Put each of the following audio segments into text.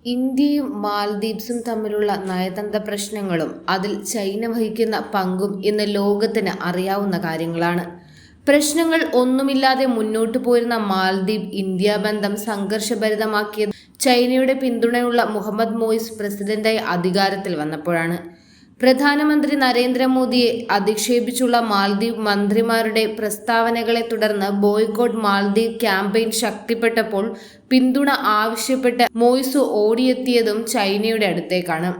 ഇന്ത്യയും മാൽദ്വീപ്സും തമ്മിലുള്ള നയതന്ത്ര പ്രശ്നങ്ങളും അതിൽ ചൈന വഹിക്കുന്ന പങ്കും ഇന്ന് ലോകത്തിന് അറിയാവുന്ന കാര്യങ്ങളാണ്. പ്രശ്നങ്ങൾ ഒന്നുമില്ലാതെ മുന്നോട്ടു പോയിരുന്ന മാൽദ്വീപ് ഇന്ത്യ ബന്ധം സംഘർഷഭരിതമാക്കിയത് ചൈനയുടെ പിന്തുണയുള്ള മുഹമ്മദ് മൊയ്സ് പ്രസിഡന്റായി അധികാരത്തിൽ വന്നപ്പോഴാണ്. പ്രധാനമന്ത്രി നരേന്ദ്രമോദിയെ അധിക്ഷേപിച്ചുള്ള മാൽദ്വീപ് മന്ത്രിമാരുടെ പ്രസ്താവനകളെ തുടർന്ന് ബോയ്ക്കോട്ട് മാൽദ്വീപ് ക്യാമ്പയിൻ ശക്തിപ്പെട്ടപ്പോൾ പിന്തുണ ആവശ്യപ്പെട്ട് മൊയ്സ് ഓടിയെത്തിയതും ചൈനയുടെ അടുത്തേക്കാണ്.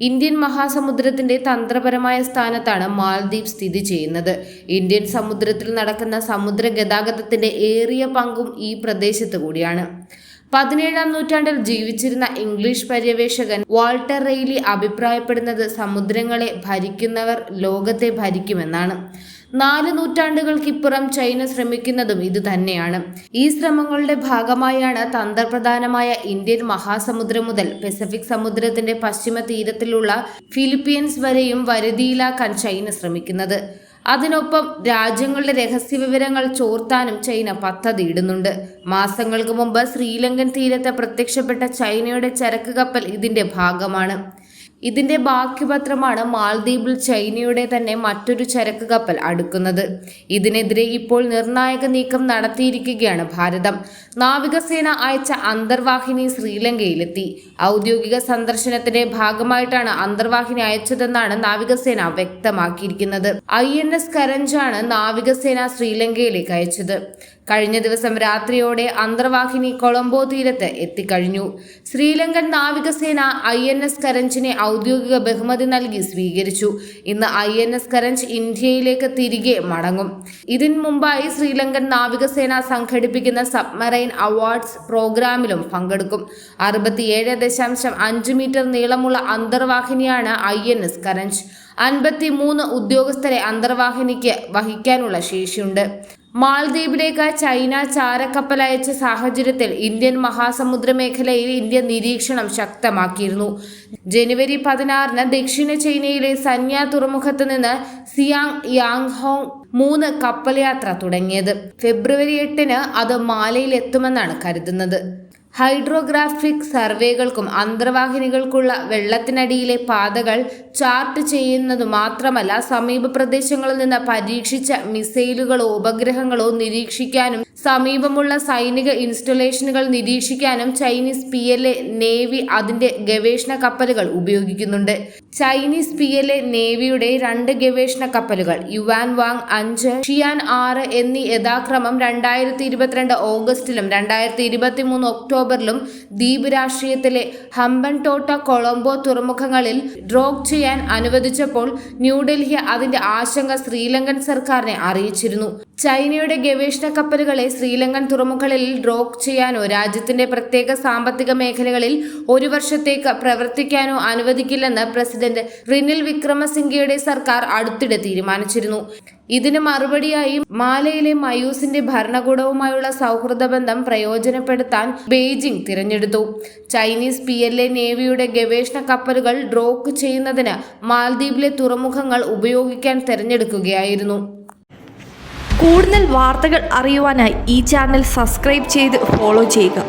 ഇന്ത്യൻ മഹാസമുദ്രത്തിന്റെ തന്ത്രപരമായ സ്ഥാനത്താണ് മാൽദ്വീപ് സ്ഥിതി ചെയ്യുന്നത്. ഇന്ത്യൻ സമുദ്രത്തിൽ നടക്കുന്ന സമുദ്ര ഗതാഗതത്തിന്റെ ഏറിയ പങ്കും ഈ പ്രദേശത്ത് കൂടിയാണ്. 17-ാം നൂറ്റാണ്ടിൽ ജീവിച്ചിരുന്ന ഇംഗ്ലീഷ് പര്യവേഷകൻ വാൾട്ടർ റെയ്ലി അഭിപ്രായപ്പെടുന്നത് സമുദ്രങ്ങളെ ഭരിക്കുന്നവർ ലോകത്തെ ഭരിക്കുമെന്നാണ്. 4 നൂറ്റാണ്ടുകൾക്കിപ്പുറം ചൈന ശ്രമിക്കുന്നതും ഇത് തന്നെയാണ്. ഈ ശ്രമങ്ങളുടെ ഭാഗമായാണ് തന്ത്രപ്രധാനമായ ഇന്ത്യൻ മഹാസമുദ്രം മുതൽ പസഫിക് സമുദ്രത്തിന്റെ പശ്ചിമ തീരത്തിലുള്ള ഫിലിപ്പീൻസ് വരെയും വരുതിയിലാക്കാൻ ചൈന ശ്രമിക്കുന്നത്. അതിനൊപ്പം രാജ്യങ്ങളുടെ രഹസ്യവിവരങ്ങൾ ചോർത്താനും ചൈന പദ്ധതിയിടുന്നുണ്ട്. മാസങ്ങൾക്ക് മുമ്പ് ശ്രീലങ്കൻ തീരത്ത് പ്രത്യക്ഷപ്പെട്ട ചൈനയുടെ ചരക്ക് കപ്പൽ ഇതിന്റെ ഭാഗമാണ്. ഇതിന്റെ ബാക്കിപത്രമാണ് മാൽദ്വീപിൽ ചൈനയുടെ തന്നെ മറ്റൊരു ചരക്ക് കപ്പൽ അടുക്കുന്നത്. ഇതിനെതിരെ ഇപ്പോൾ നിർണായക നീക്കം നടത്തിയിരിക്കുകയാണ് ഭാരതം. നാവികസേന അയച്ച അന്തർവാഹിനി ശ്രീലങ്കയിലെത്തി. ഔദ്യോഗിക സന്ദർശനത്തിന്റെ ഭാഗമായിട്ടാണ് അന്തർവാഹിനി അയച്ചതെന്നാണ് നാവികസേന വ്യക്തമാക്കിയിരിക്കുന്നത്. INS കരഞ്ചാണ് നാവികസേന ശ്രീലങ്കയിലേക്ക് അയച്ചത്. കഴിഞ്ഞ ദിവസം രാത്രിയോടെ അന്തർവാഹിനി കൊളംബോ തീരത്ത് എത്തിക്കഴിഞ്ഞു. ശ്രീലങ്കൻ നാവികസേന INS കരഞ്ചിനെ ഔദ്യോഗിക ബഹുമതി നൽകി സ്വീകരിച്ചു. ഇന്ന് INS കരഞ്ച് ഇന്ത്യയിലേക്ക് തിരികെ മടങ്ങും. ഇതിനു മുമ്പായി ശ്രീലങ്കൻ നാവികസേന സംഘടിപ്പിക്കുന്ന സബ്മറൈൻ അവാർഡ്സ് പ്രോഗ്രാമിലും പങ്കെടുക്കും. 67.5 മീറ്റർ നീളമുള്ള അന്തർവാഹിനിയാണ് INS കരഞ്ച്. 53 ഉദ്യോഗസ്ഥരെ അന്തർവാഹിനിക്ക് വഹിക്കാനുള്ള ശേഷിയുണ്ട്. മാൽദ്വീപിലേക്ക് ചൈന ചാരക്കപ്പൽ അയച്ച സാഹചര്യത്തിൽ ഇന്ത്യൻ മഹാസമുദ്ര മേഖലയിൽ ഇന്ത്യ നിരീക്ഷണം ശക്തമാക്കിയിരുന്നു. ജനുവരി 16-ന് ദക്ഷിണ ചൈനയിലെ സന്യ തുറമുഖത്ത് നിന്ന് സിയാങ് യാങ്ഹോങ് 3 കപ്പൽ യാത്ര തുടങ്ങിയത്. ഫെബ്രുവരി 8-ന് അത് മാലയിൽ എത്തുമെന്നാണ് കരുതുന്നത്. ഹൈഡ്രോഗ്രാഫിക് സർവേകൾക്കും അന്തർവാഹിനികൾക്കുള്ള വെള്ളത്തിനടിയിലെ പാതകൾ ചാർട്ട് ചെയ്യുന്നതു മാത്രമല്ല, സമീപ പ്രദേശങ്ങളിൽ നിന്ന് പരീക്ഷിച്ച മിസൈലുകളോ ഉപഗ്രഹങ്ങളോ നിരീക്ഷിക്കാനും സമീപമുള്ള സൈനിക ഇൻസ്റ്റലേഷനുകൾ നിരീക്ഷിക്കാനും ചൈനീസ് PLA നേവി അതിന്റെ ഗവേഷണ കപ്പലുകൾ ഉപയോഗിക്കുന്നുണ്ട്. ചൈനീസ് PLA നേവിയുടെ 2 ഗവേഷണ കപ്പലുകൾ യുവാൻ വാങ് 5, ഷിയാൻ 6 എന്നീ യഥാക്രമം 2022 ഓഗസ്റ്റിലും 2023 ഒക്ടോബറിലും ദ്വീപ് രാഷ്ട്രീയത്തിലെ ഹംബൻടോട്ട കൊളംബോ തുറമുഖങ്ങളിൽ ഡ്രോക്ക് ചെയ്യാൻ അനുവദിച്ചപ്പോൾ ന്യൂഡൽഹി അതിന്റെ ആശങ്ക ശ്രീലങ്കൻ സർക്കാരിനെ അറിയിച്ചിരുന്നു. ചൈനയുടെ ഗവേഷണ കപ്പലുകളെ ശ്രീലങ്കൻ തുറമുഖങ്ങളിൽ ഡ്രോക്ക് ചെയ്യാനോ രാജ്യത്തിന്റെ പ്രത്യേക സാമ്പത്തിക മേഖലകളിൽ 1 വർഷത്തേക്ക് പ്രവർത്തിക്കാനോ അനുവദിക്കില്ലെന്ന് പ്രസിഡന്റ് റിനിൽ വിക്രമസിംഗയുടെ സർക്കാർ അടുത്തിടെ തീരുമാനിച്ചിരുന്നു. ഇതിന് മറുപടിയായി മാലയിലെ മയൂസിന്റെ ഭരണകൂടവുമായുള്ള സൗഹൃദ ബന്ധം പ്രയോജനപ്പെടുത്താൻ ബെയ്ജിംഗ് തിരഞ്ഞെടുത്തു. ചൈനീസ് PLA നേവിയുടെ ഗവേഷണ കപ്പലുകൾ ഡ്രോക്ക് ചെയ്യുന്നതിന് മാൽദ്വീപിലെ തുറമുഖങ്ങൾ ഉപയോഗിക്കാൻ തിരഞ്ഞെടുക്കുകയായിരുന്നു. കൂടുതൽ വാർത്തകൾ അറിയുവാനായി ഈ ചാനൽ സബ്സ്ക്രൈബ് ചെയ്ത് ഫോളോ ചെയ്യുക.